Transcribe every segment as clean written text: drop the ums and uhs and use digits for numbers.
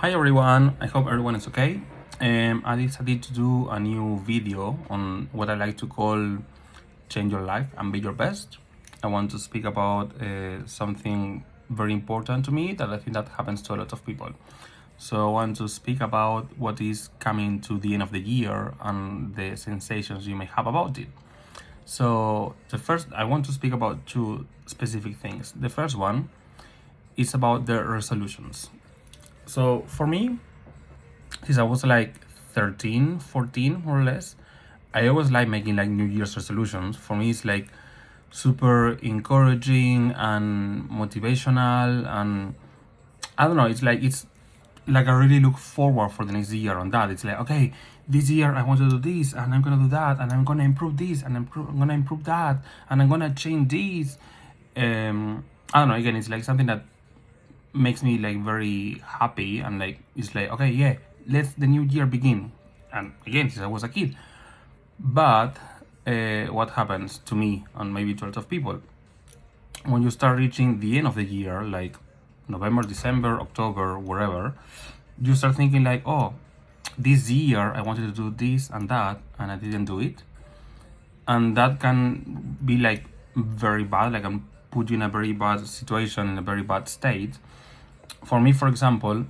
Hi everyone, I hope everyone is okay. I decided to do a new video on what I like to call change your life and be your best. I want to speak about something very important to me that I think that happens to a lot of people. So I want to speak about what is coming to the end of the year and the sensations you may have about it. So the first, I want to speak about two specific things. The first one is about the resolutions. So for me, since I was like 13, 14 more or less, I always like making like New Year's resolutions. For me, it's like super encouraging and motivational, and I don't know, it's like I really look forward for the next year on that. It's like, okay, this year I want to do this and I'm gonna do that and I'm gonna improve this and I'm gonna improve that and I'm gonna change this. I don't know, again, it's like something that makes me like very happy and like it's like, okay, yeah, let the new year begin. And again, since I was a kid, but what happens to me and maybe to a lot of people when you start reaching the end of the year, like November, December, October, wherever, you start thinking like, oh, this year I wanted to do this and that and I didn't do it. And that can be like very bad, like I'm put you in a very bad situation, in a very bad state. For me, for example,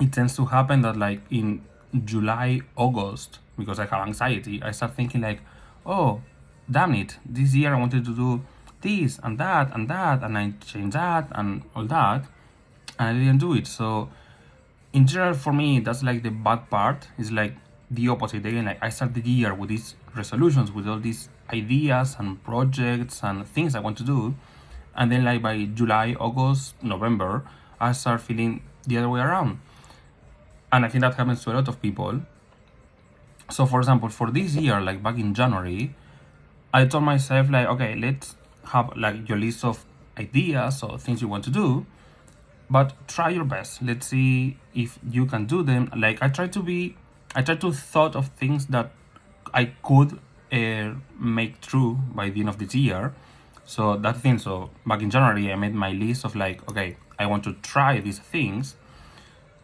it tends to happen that like in July, August, because I have anxiety, I start thinking like, oh, damn it, this year I wanted to do this and that and that, and I changed that and all that, and I didn't do it. So in general, for me, that's like the bad part. Is like the opposite. Again, like I start the year with these resolutions, with all these ideas and projects and things I want to do, and then like by July, August, November, I start feeling the other way around. And I think that happens to a lot of people. So for example, for this year, like back in January, I told myself like, okay, let's have like your list of ideas or things you want to do, but try your best. Let's see if you can do them. Like I try to thought of things that I could make true by the end of this year. So that thing, so back in January, I made my list of like, okay, I want to try these things.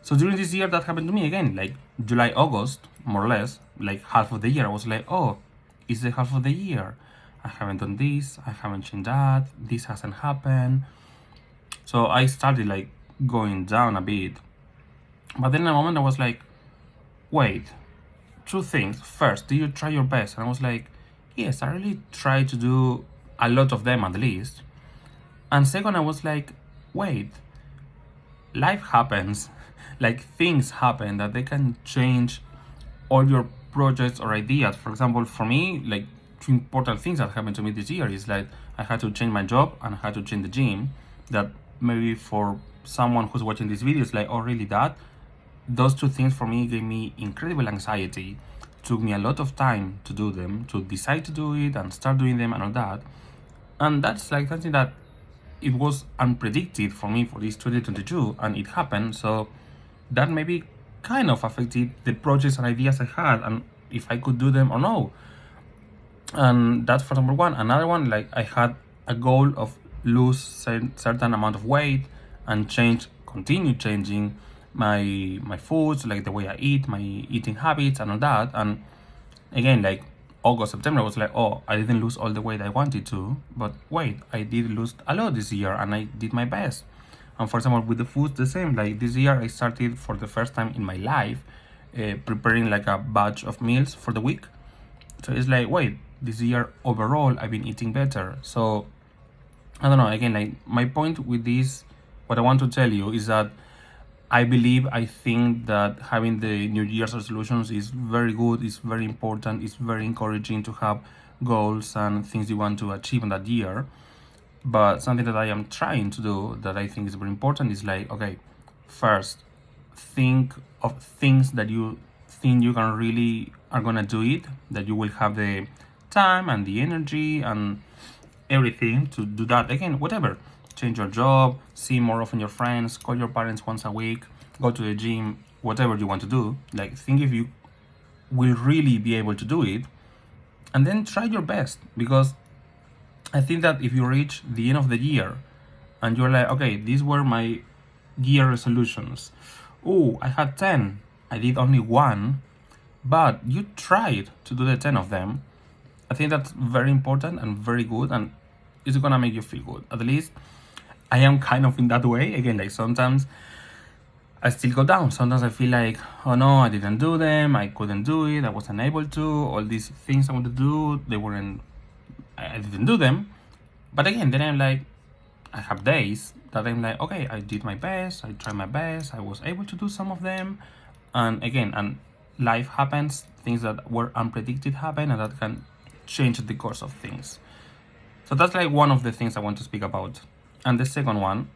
So during this year, that happened to me again, like July, August, more or less, like half of the year. I was like, oh, it's the half of the year. I haven't done this, I haven't changed that, this hasn't happened. So I started like going down a bit. But then in a moment I was like, wait, two things. First, do you try your best? And I was like, yes, I really try to do a lot of them at least. And second, I was like, wait, life happens. Like things happen that they can change all your projects or ideas. For example, for me, like two important things that happened to me this year is like I had to change my job and I had to change the gym. That maybe for someone who's watching this video is like, oh, really that? Those two things for me gave me incredible anxiety. Took me a lot of time to do them, to decide to do it and start doing them and all that. And that's like something that it was unpredicted for me for this 2022, and it happened. So that maybe kind of affected the projects and ideas I had and if I could do them or no. And that's for number one. Another one, like I had a goal of lose certain amount of weight and continue changing my foods, like the way I eat, my eating habits and all that. And again, like August, September, I was like, oh, I didn't lose all the weight I wanted to, but wait, I did lose a lot this year and I did my best. And for example, with the food, the same. Like this year, I started for the first time in my life preparing like a batch of meals for the week. So it's like, wait, this year overall, I've been eating better. So I don't know. Again, like my point with this, what I want to tell you is that I think that having the New Year's resolutions is very good. It's very important. It's very encouraging to have goals and things you want to achieve in that year. But something that I am trying to do that I think is very important is like, okay, first, think of things that you think you can really are gonna do it, that you will have the time and the energy and everything to do that. Again, whatever, change your job, see more often your friends, call your parents once a week, go to the gym, whatever you want to do. Like, think if you will really be able to do it, and then try your best. Because I think that if you reach the end of the year and you're like, okay, these were my year resolutions, oh, I had 10, I did only one, but you tried to do the 10 of them. I think that's very important and very good, and it's gonna make you feel good. At least I am kind of in that way. Again, like sometimes I still go down. Sometimes I feel like, oh no, I didn't do them, I couldn't do it, I wasn't able to, all these things I want to do, I didn't do them. But again, then I'm like, I have days that I'm like, okay, I did my best, I tried my best, I was able to do some of them. And again, and life happens, things that were unpredicted happen, and that can change the course of things. So that's like one of the things I want to speak about. And the second one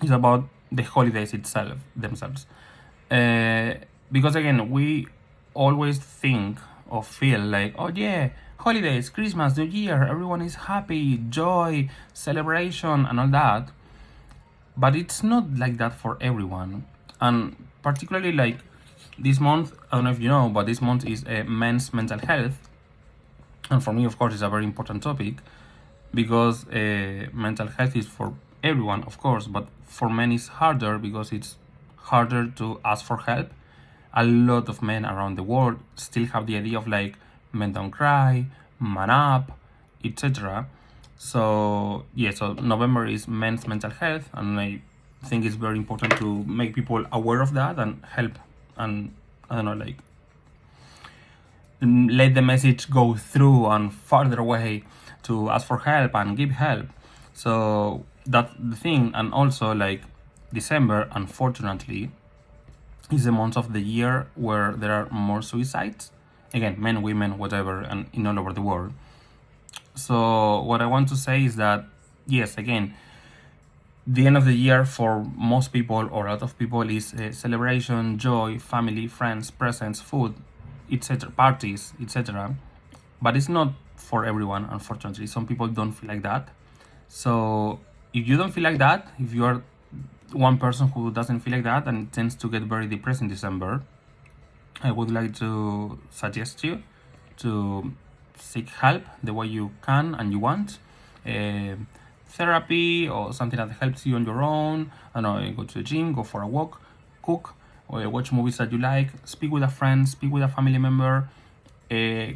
is about the holidays themselves. Because again, we always think or feel like, oh yeah, holidays, Christmas, New Year, everyone is happy, joy, celebration, and all that. But it's not like that for everyone. And particularly like this month, I don't know if you know, but this month is men's mental health. And for me, of course, it's a very important topic because mental health is for everyone, of course, but for men it's harder because it's harder to ask for help. A lot of men around the world still have the idea of like, men don't cry, man up, etc. So yeah, so November is men's mental health, and I think it's very important to make people aware of that and help, and I don't know, like let the message go through and farther away to ask for help and give help. So that's the thing. And also like December, unfortunately, is the month of the year where there are more suicides, again, men, women, whatever, and in all over the world. So what I want to say is that yes, again, the end of the year for most people or a lot of people is celebration, joy, family, friends, presents, food, etc., parties, etc. But it's not for everyone, unfortunately. Some people don't feel like that. So if you don't feel like that, if you are one person who doesn't feel like that and tends to get very depressed in December, I would like to suggest you to seek help the way you can and you want. Therapy or something that helps you on your own. I don't know, go to the gym, go for a walk, cook, or watch movies that you like, speak with a friend, speak with a family member,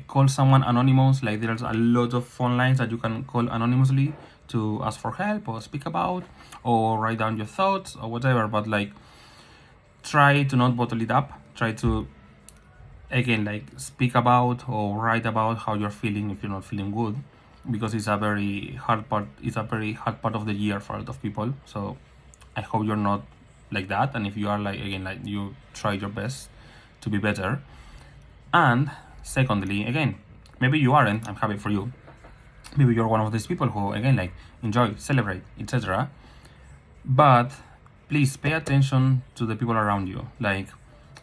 call someone anonymous. Like there's a lot of phone lines that you can call anonymously to ask for help or speak about or write down your thoughts or whatever. But like, try to not bottle it up. Try to, again, like speak about or write about how you're feeling if you're not feeling good, because it's a very hard part of the year for a lot of people. So I hope you're not like that, and if you are, like, again, like you try your best to be better. And secondly, again, maybe you aren't, I'm happy for you. Maybe you're one of these people who, again, like enjoy, celebrate, etc. But please pay attention to the people around you, like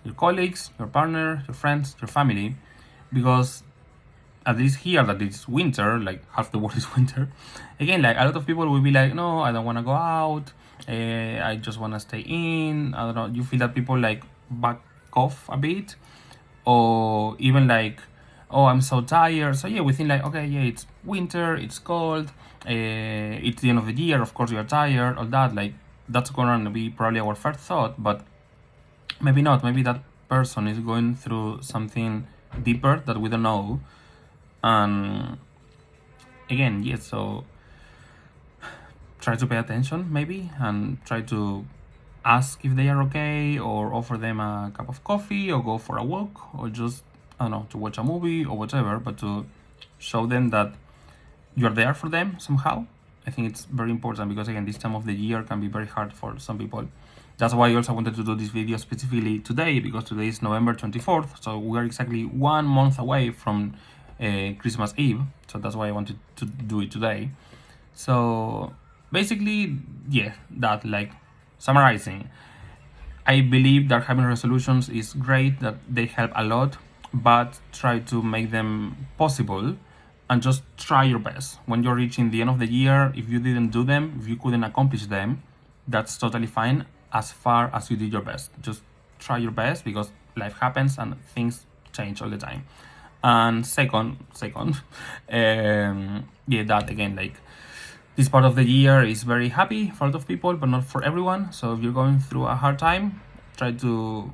your colleagues, your partner, your friends, your family, because at least here that it's winter, like half the world is winter. Again, like a lot of people will be like, no, I don't want to go out. I just want to stay in. I don't know. You feel that people like back off a bit, or even like, oh, I'm so tired. So yeah, we think like, okay, yeah, it's winter, it's cold, it's the end of the year. Of course, you're tired. All that, like, that's gonna be probably our first thought, but maybe not. Maybe that person is going through something deeper that we don't know. And again, yes, so try to pay attention maybe, and try to ask if they are okay, or offer them a cup of coffee, or go for a walk, or just, I don't know, to watch a movie or whatever, but to show them that you're there for them somehow. I think it's very important, because again, this time of the year can be very hard for some people. That's why I also wanted to do this video specifically today, because today is November 24th, so we are exactly 1 month away from Christmas Eve. So that's why I wanted to do it today. So basically, yeah, that, like, summarizing, I believe that having resolutions is great, that they help a lot, but try to make them possible and just try your best. When you're reaching the end of the year, if you didn't do them, if you couldn't accomplish them, that's totally fine, as far as you did your best. Just try your best, because life happens and things change all the time. And second, yeah, that again, like, this part of the year is very happy for a lot of people, but not for everyone. So if you're going through a hard time, try to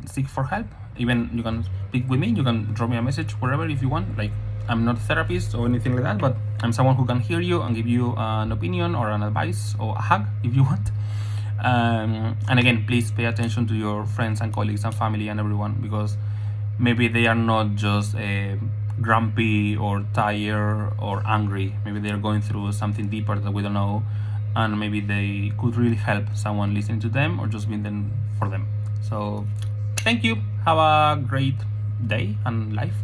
seek for help. Even you can speak with me, you can drop me a message wherever if you want. Like, I'm not a therapist or anything like that, but I'm someone who can hear you and give you an opinion or an advice or a hug if you want. And again, please pay attention to your friends and colleagues and family and everyone, because maybe they are not just grumpy or tired or angry. Maybe they're going through something deeper that we don't know, and maybe they could really help someone listening to them or just being there for them. So thank you. Have a great day and life.